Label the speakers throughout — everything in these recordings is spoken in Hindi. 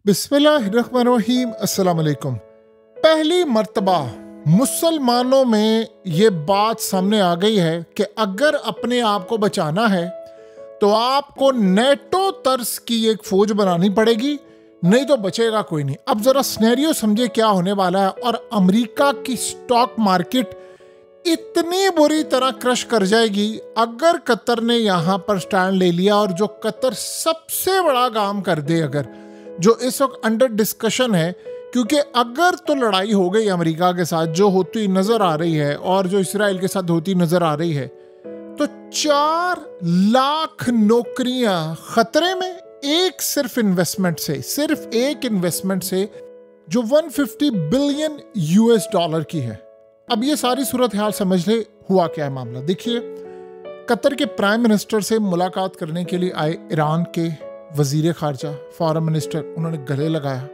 Speaker 1: बिस्मिल्लाहिर्रहमानिर्रहीम अस्सलाम वालेकुम। पहली मर्तबा मुसलमानों में ये बात सामने आ गई है कि अगर अपने आप को बचाना है तो आपको नेटो तर्ज की एक फौज बनानी पड़ेगी, नहीं तो बचेगा कोई नहीं। अब जरा सिनेरियो समझे क्या होने वाला है। और अमेरिका की स्टॉक मार्केट इतनी बुरी तरह क्रश कर जाएगी अगर कतर ने यहां पर स्टैंड ले लिया। और जो कतर सबसे बड़ा काम कर दे, अगर जो इस वक्त अंडर डिस्कशन है, क्योंकि अगर तो लड़ाई हो गई अमेरिका के साथ जो होती नजर आ रही है और जो इसराइल के साथ होती नजर आ रही है, तो 4 लाख नौकरियां खतरे में। एक सिर्फ एक इन्वेस्टमेंट से जो 150 बिलियन यूएस डॉलर की है। अब ये सारी सूरत हाल समझ ले हुआ क्या है मामला। देखिए, कतर के प्राइम मिनिस्टर से मुलाकात करने के लिए आए ईरान के वजीर खारजा, फॉरेन मिनिस्टर, उन्होंने गले लगाया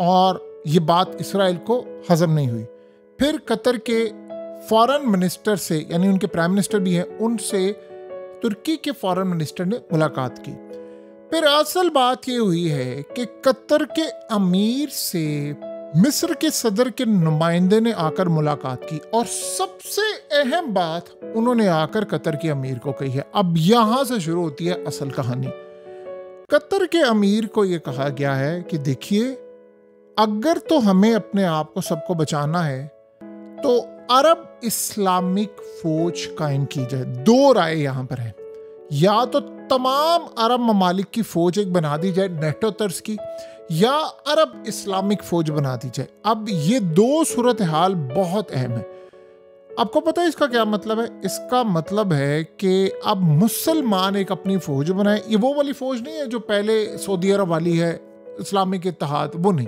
Speaker 1: और ये बात इसराइल को हजम नहीं हुई। फिर कतर के फॉरेन मिनिस्टर से, यानी उनके प्राइम मिनिस्टर भी हैं, उनसे तुर्की के फॉरेन मिनिस्टर ने मुलाकात की। फिर असल बात ये हुई है कि कतर के अमीर से मिस्र के सदर के नुमाइंदे ने आकर मुलाकात की और सबसे अहम बात उन्होंने आकर कतर के अमीर को कही है। अब यहां से शुरू होती है असल कहानी। कतर के अमीर को यह कहा गया है कि देखिए, अगर तो हमें अपने आप को सबको बचाना है तो अरब इस्लामिक फौज कायम की जाए। 2 राय यहां पर है, या तो तमाम अरब ममालिक की फौज एक बना दी जाए नेटो तर्ज की, या अरब इस्लामिक फौज बना दी जाए। अब ये 2 सूरत हाल बहुत अहम है। आपको पता है इसका क्या मतलब है? इसका मतलब है कि अब मुसलमान एक अपनी फौज बनाए। ये वो वाली फौज नहीं है जो पहले सऊदी अरब वाली है, इस्लामिक इत्तेहाद, वो नहीं।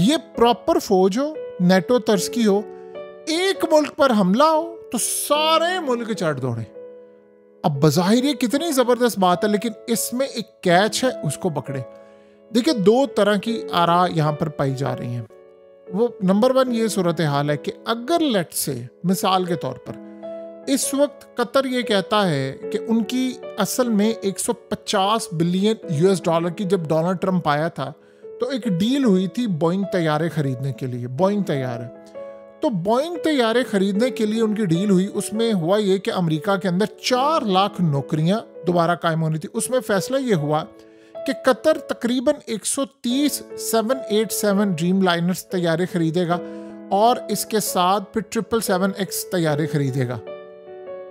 Speaker 1: ये प्रॉपर फौज हो, नेटो तर्ज की हो। एक मुल्क पर हमला हो तो सारे मुल्क चढ़ दौड़े। अब बज़ाहिर ये कितनी जबरदस्त बात है, लेकिन इसमें एक कैच है, उसको पकड़े। देखिए, 2 तरह की आरा यहां पर पाई जा रही हैं। वो नंबर 1 ये सूरत हाल है कि अगर लेट से मिसाल के तौर पर इस वक्त कतर ये कहता है कि उनकी असल में 150 बिलियन यूएस डॉलर की, जब डोनाल्ड ट्रंप आया था तो एक डील हुई थी बोइंग तैयारे खरीदने के लिए। बोइंग तैयारे, तो बोइंग तैयारे खरीदने के लिए उनकी डील हुई। उसमें हुआ ये कि अमेरिका के अंदर 4 लाख नौकरियां दोबारा कायम होनी थी। उसमें फैसला ये हुआ कि कतर तकरीबन 130 787 ड्रीम लाइनर्स तैयारे खरीदेगा और इसके साथ फिर 777X तैयारे खरीदेगा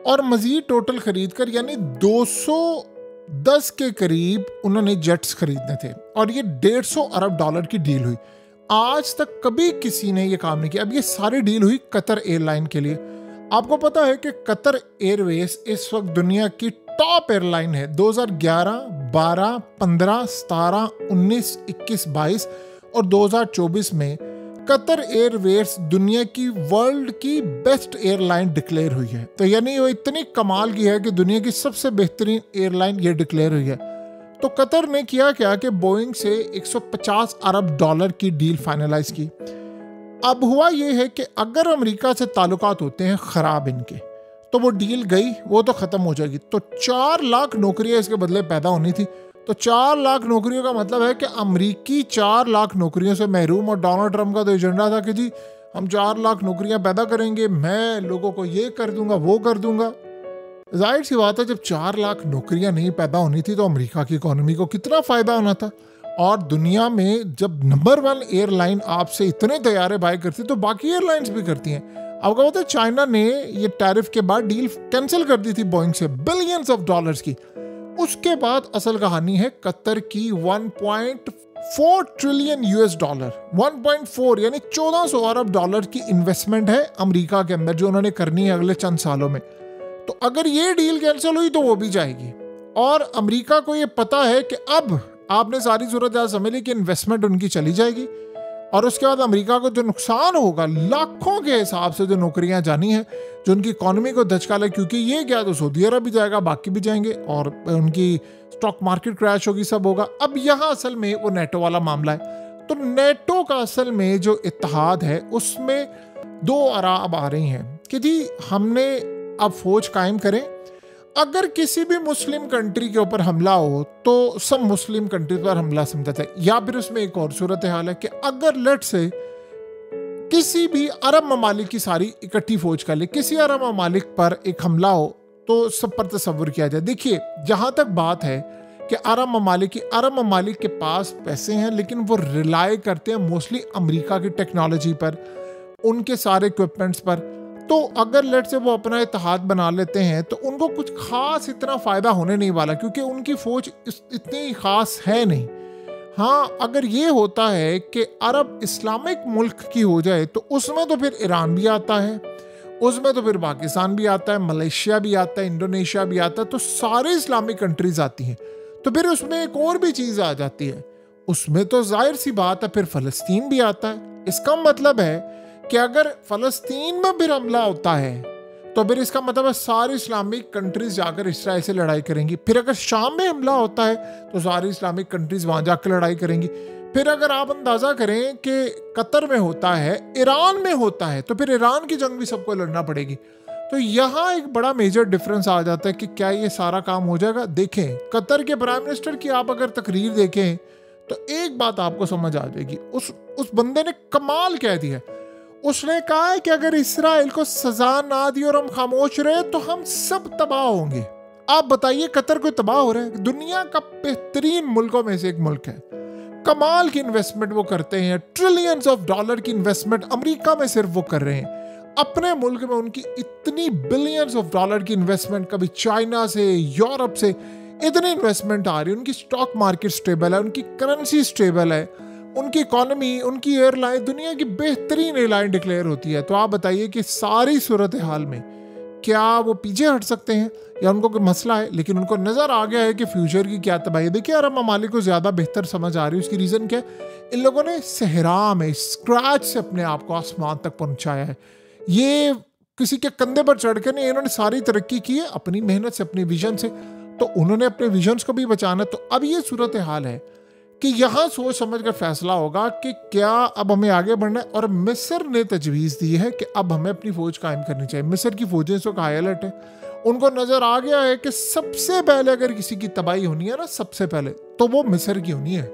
Speaker 1: और मजीद टोटल खरीदकर, यानी 210 के करीब उन्होंने जेट्स खरीदने थे। और ये 150 अरब डॉलर की डील हुई। आज तक कभी किसी ने ये काम नहीं किया। अब ये सारी डील हुई कतर एयरलाइन के लिए। आपको पता है कि कतर एयरवेज इस वक्त दुनिया की टॉप एयरलाइन है। 2011, 12, 15, 17, 19, 21, 22 और 2024 में कतर एयरवेज दुनिया की वर्ल्ड की बेस्ट एयरलाइन डिक्लेयर हुई है। तो यानी वो इतनी कमाल की है कि दुनिया की सबसे बेहतरीन एयरलाइन ये डिक्लेयर हुई है। तो कतर ने किया क्या कि बोइंग से 150 अरब डॉलर की डील फाइनलाइज की। अब हुआ ये है कि अगर अमेरिका से ताल्लुकात होते हैं खराब इनके, तो वो डील गई, वो तो खत्म हो जाएगी। तो 4 लाख नौकरियां इसके बदले पैदा होनी थी। तो 4 लाख नौकरियों का मतलब है कि अमरीकी 4 लाख नौकरियों से महरूम। और डोनाल्ड ट्रंप का तो एजेंडा था कि जी हम 4 लाख नौकरियां पैदा करेंगे, मैं लोगों को ये कर दूंगा, वो कर दूंगा। जाहिर सी बात है, जब 4 लाख नौकरियां नहीं पैदा होनी थी तो अमेरिका की इकोनॉमी को कितना फायदा होना था। और दुनिया में जब नंबर 1 एयरलाइन आपसे इतने तैयारे बाय करती तो बाकी एयरलाइंस भी करती हैं। आपको पता है चाइना ने ये टैरिफ के बाद डील कैंसिल कर दी थी बोइंग से बिलियंस ऑफ डॉलर्स की। उसके बाद असल कहानी है कतर की 1.4 ट्रिलियन यूएस डॉलर, 1.4 यानी 1400 अरब डॉलर की इन्वेस्टमेंट है अमेरिका के अंदर जो उन्होंने करनी है अगले चंद सालों में। तो अगर ये डील कैंसिल हुई तो वो भी जाएगी। और अमेरिका को ये पता है कि अब आपने सारी सूरत हाल समझ ली कि इन्वेस्टमेंट उनकी चली जाएगी। और उसके बाद अमेरिका को जो नुकसान होगा, लाखों के हिसाब से जो नौकरियां जानी है, जो उनकी इकोनॉमी को धचका ले, क्योंकि ये क्या तो सऊदी अरब भी जाएगा, बाकी भी जाएंगे और उनकी स्टॉक मार्केट क्रैश होगी, सब होगा। अब यहाँ असल में वो नेटो वाला मामला है। तो नेटो का असल में जो इत्तेहाद है उसमें 2 आरा अब आ रही हैं कि जी हमने अब फौज कायम करें। अगर किसी भी मुस्लिम कंट्री के ऊपर हमला हो तो सब मुस्लिम कंट्री पर हमला समझा जाए, या फिर उसमें एक और सूरत हाल है कि अगर लेट से किसी भी अरब ममालिक की सारी इकट्ठी फौज कर ले, किसी अरब ममालिक पर एक हमला हो तो सब पर तसव्वुर किया जाए। देखिए, जहां तक बात है कि अरब ममालिक के पास पैसे हैं, लेकिन वो रिलाय करते हैं मोस्टली अमेरिका की टेक्नोलॉजी पर, उनके सारे इक्विपमेंट्स पर। तो अगर लेट से वो अपना इत्तेहाद बना लेते हैं तो उनको कुछ खास इतना फ़ायदा होने नहीं वाला, क्योंकि उनकी फ़ौज इतनी ख़ास है नहीं। हाँ, अगर ये होता है कि अरब इस्लामिक मुल्क की हो जाए तो उसमें तो फिर ईरान भी आता है, उसमें तो फिर पाकिस्तान भी आता है, मलेशिया भी आता है, इंडोनेशिया भी आता है, तो सारे इस्लामिक कंट्रीज आती हैं। तो फिर उसमें एक और भी चीज़ आ जाती है, उसमें तो जाहिर सी बात है फिर फ़लस्तीन भी आता है। इसका मतलब है कि अगर फ़लस्तीन में फिर हमला होता है तो फिर इसका मतलब है सारी इस्लामिक कंट्रीज जाकर इसराइल से लड़ाई करेंगी। फिर अगर शाम में हमला होता है तो सारी इस्लामिक कंट्रीज वहाँ जाकर लड़ाई करेंगी। फिर अगर आप अंदाज़ा करें कि कतर में होता है, ईरान में होता है, तो फिर ईरान की जंग भी सबको लड़ना पड़ेगी। तो यहाँ एक बड़ा मेजर डिफरेंस आ जाता है कि क्या ये सारा काम हो जाएगा। देखें, कतर के प्राइम मिनिस्टर की आप अगर तकरीर देखें तो एक बात आपको समझ आ जाएगी, उस बंदे ने कमाल कह दिया। उसने कहा है कि अगर इसराइल को सजा ना दी और हम खामोश रहे तो हम सब तबाह होंगे। आप बताइए, कतर कोई तबाह हो रहा है? दुनिया का बेहतरीन मुल्कों में से एक मुल्क है, कमाल की इन्वेस्टमेंट वो करते हैं, ट्रिलियंस ऑफ डॉलर की इन्वेस्टमेंट अमेरिका में सिर्फ वो कर रहे हैं। अपने मुल्क में उनकी इतनी बिलियंस ऑफ डॉलर की इन्वेस्टमेंट, कभी चाइना से, यूरोप से इतनी इन्वेस्टमेंट आ रही है। उनकी स्टॉक मार्केट स्टेबल है, उनकी करेंसी स्टेबल है, उनकी इकोनॉमी, उनकी एयरलाइन दुनिया की बेहतरीन एयरलाइन डिक्लेयर होती है। तो आप बताइए कि सारी सूरत हाल में क्या वो पीछे हट सकते हैं या उनको कोई मसला है? लेकिन उनको नज़र आ गया है कि फ्यूचर की क्या तबाही है। देखिए, अरब ममालिक को ज़्यादा बेहतर समझ आ रही है। उसकी रीज़न क्या है? इन लोगों ने सहरा में स्क्रैच से अपने आप को आसमान तक पहुंचाया है। ये किसी के कंधे पर चढ़ कर नहीं, इन्होंने सारी तरक्की की है अपनी मेहनत से, अपनी विजन से। तो उन्होंने अपने विजन्स को भी बचाना। तो अब ये सूरत हाल है कि यहाँ सोच समझ कर फैसला होगा कि क्या अब हमें आगे बढ़ना है। और मिस्र ने तजवीज़ दी है कि अब हमें अपनी फ़ौज कायम करनी चाहिए। मिस्र की फ़ौजें इस वक्त हाई अलर्ट है। उनको नज़र आ गया है कि सबसे पहले अगर किसी की तबाही होनी है ना, सबसे पहले तो वो मिस्र की होनी है,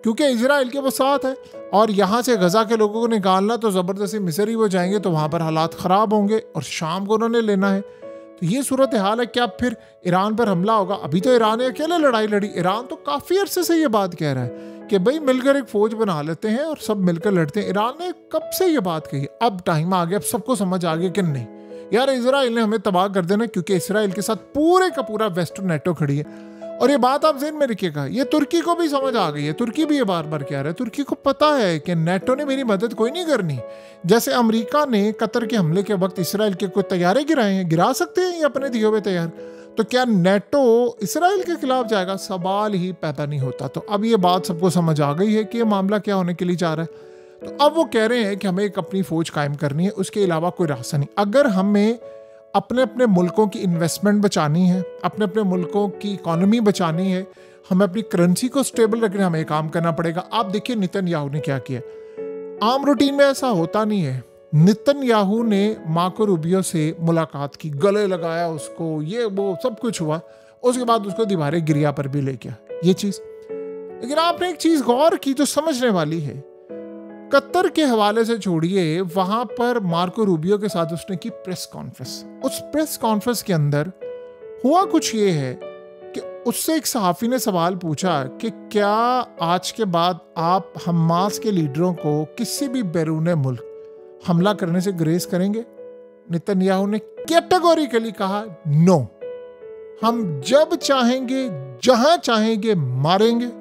Speaker 1: क्योंकि इजराइल के वो साथ है। और यहाँ से गजा के लोगों को निकालना तो ज़बरदस्ती मिस्र ही वो जाएंगे, तो वहाँ पर हालात ख़राब होंगे और शाम को उन्होंने लेना है। तो ये सूरत हाल है। क्या फिर ईरान पर हमला होगा? अभी तो ईरान ने अकेले लड़ाई लड़ी। ईरान तो काफ़ी अरसे से ये बात कह रहा है कि भाई मिलकर एक फ़ौज बना लेते हैं और सब मिलकर लड़ते हैं। ईरान ने कब से ये बात कही। अब टाइम आ गया, अब सबको समझ आ गया कि नहीं यार, इजराइल ने हमें तबाह कर देना, क्योंकि इसराइल के साथ पूरे का पूरा वेस्टर्न नेटो खड़ी है। और ये बात आप ज़हन में रखिएगा, ये तुर्की को भी समझ आ गई है। तुर्की भी ये बार बार कह रहा है, तुर्की को पता है कि नेटो ने मेरी मदद कोई नहीं करनी। जैसे अमेरिका ने कतर के हमले के वक्त इसराइल के कोई तैयारे गिराए हैं, गिरा सकते हैं ये अपने दिए हुए तैयार। तो क्या नेटो इसराइल के खिलाफ जाएगा? सवाल ही पैदा नहीं होता। तो अब ये बात सबको समझ आ गई है कि ये मामला क्या होने के लिए जा रहा है। तो अब वो कह रहे हैं कि हमें एक अपनी फ़ौज कायम करनी है, उसके अलावा कोई रास्ता नहीं। अगर हमें अपने अपने मुल्कों की इन्वेस्टमेंट बचानी है, अपने अपने मुल्कों की इकॉनमी बचानी है, हमें अपनी करेंसी को स्टेबल रखने हमें काम करना पड़ेगा। आप देखिए नेतन्याहू ने क्या किया। आम रूटीन में ऐसा होता नहीं है। नेतन्याहू ने मार्को रूबियो से मुलाकात की, गले लगाया उसको, ये वो सब कुछ हुआ। उसके बाद उसको दीवारे गिरिया पर भी ले गया ये चीज़। लेकिन आपने एक चीज़ गौर की जो समझने वाली है, कतर के हवाले से छोड़िए, वहां पर मार्को रूबियो के साथ उसने की प्रेस कॉन्फ्रेंस। उस प्रेस कॉन्फ्रेंस के अंदर हुआ कुछ ये है कि उससे एक सहाफ़ी ने सवाल पूछा कि क्या आज के बाद आप हमास के लीडरों को किसी भी बैरून मुल्क हमला करने से गुरेज करेंगे? नेतन्याहू ने कैटेगोरिकली कहा नो, हम जब चाहेंगे जहां चाहेंगे मारेंगे,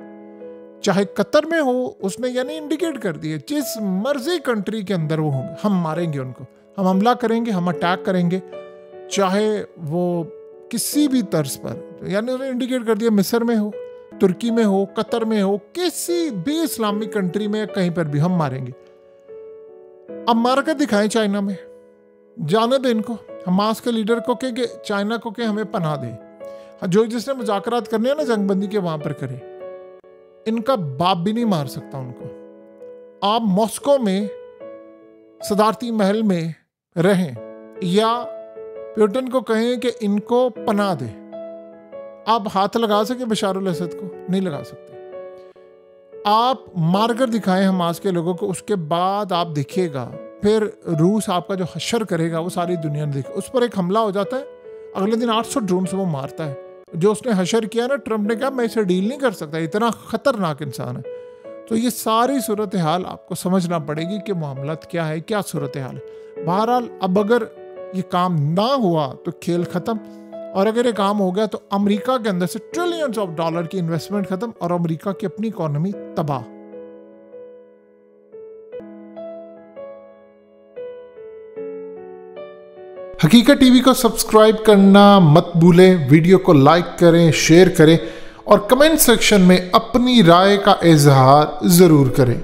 Speaker 1: चाहे कतर में हो। उसने यानी इंडिकेट कर दिया जिस मर्जी कंट्री के अंदर वो होंगे हम मारेंगे उनको, हम हमला करेंगे, हम अटैक करेंगे, चाहे वो किसी भी तर्ज पर। यानी उन्होंने इंडिकेट कर दिया मिस्र में हो, तुर्की में हो, कतर में हो, किसी भी इस्लामिक कंट्री में कहीं पर भी हम मारेंगे। अब मार कर दिखाएं चाइना में, जाने दे इनको, हमास के लीडर को के चाइना को के हमें पनाह दे, जो जिसने मुज़ाकरात करने हैं ना जंगबंदी के वहां पर करे। इनका बाप भी नहीं मार सकता उनको। आप मॉस्को में सदारती महल में रहें या पुतिन को कहें कि इनको पनाह दे। आप हाथ लगा सके बशार अल असद को? नहीं लगा सकते। आप मारकर दिखाएं हमास के लोगों को, उसके बाद आप देखिएगा फिर रूस आपका जो हशर करेगा वो सारी दुनिया ने देखा। उस पर एक हमला हो जाता है, अगले दिन 800 ड्रोन से वो मारता है। जो उसने हशर किया ना, ट्रंप ने कहा मैं इसे डील नहीं कर सकता, इतना खतरनाक इंसान है। तो ये सारी सूरत हाल आपको समझना पड़ेगी कि मामलात क्या है, क्या सूरत हाल है। बहरहाल अब अगर ये काम ना हुआ तो खेल ख़त्म, और अगर ये काम हो गया तो अमेरिका के अंदर से ट्रिलियंस ऑफ डॉलर की इन्वेस्टमेंट खत्म और अमेरिका की अपनी इकोनॉमी तबाह। हकीकत टीवी को सब्सक्राइब करना मत भूलें, वीडियो को लाइक करें, शेयर करें और कमेंट सेक्शन में अपनी राय का इजहार जरूर करें।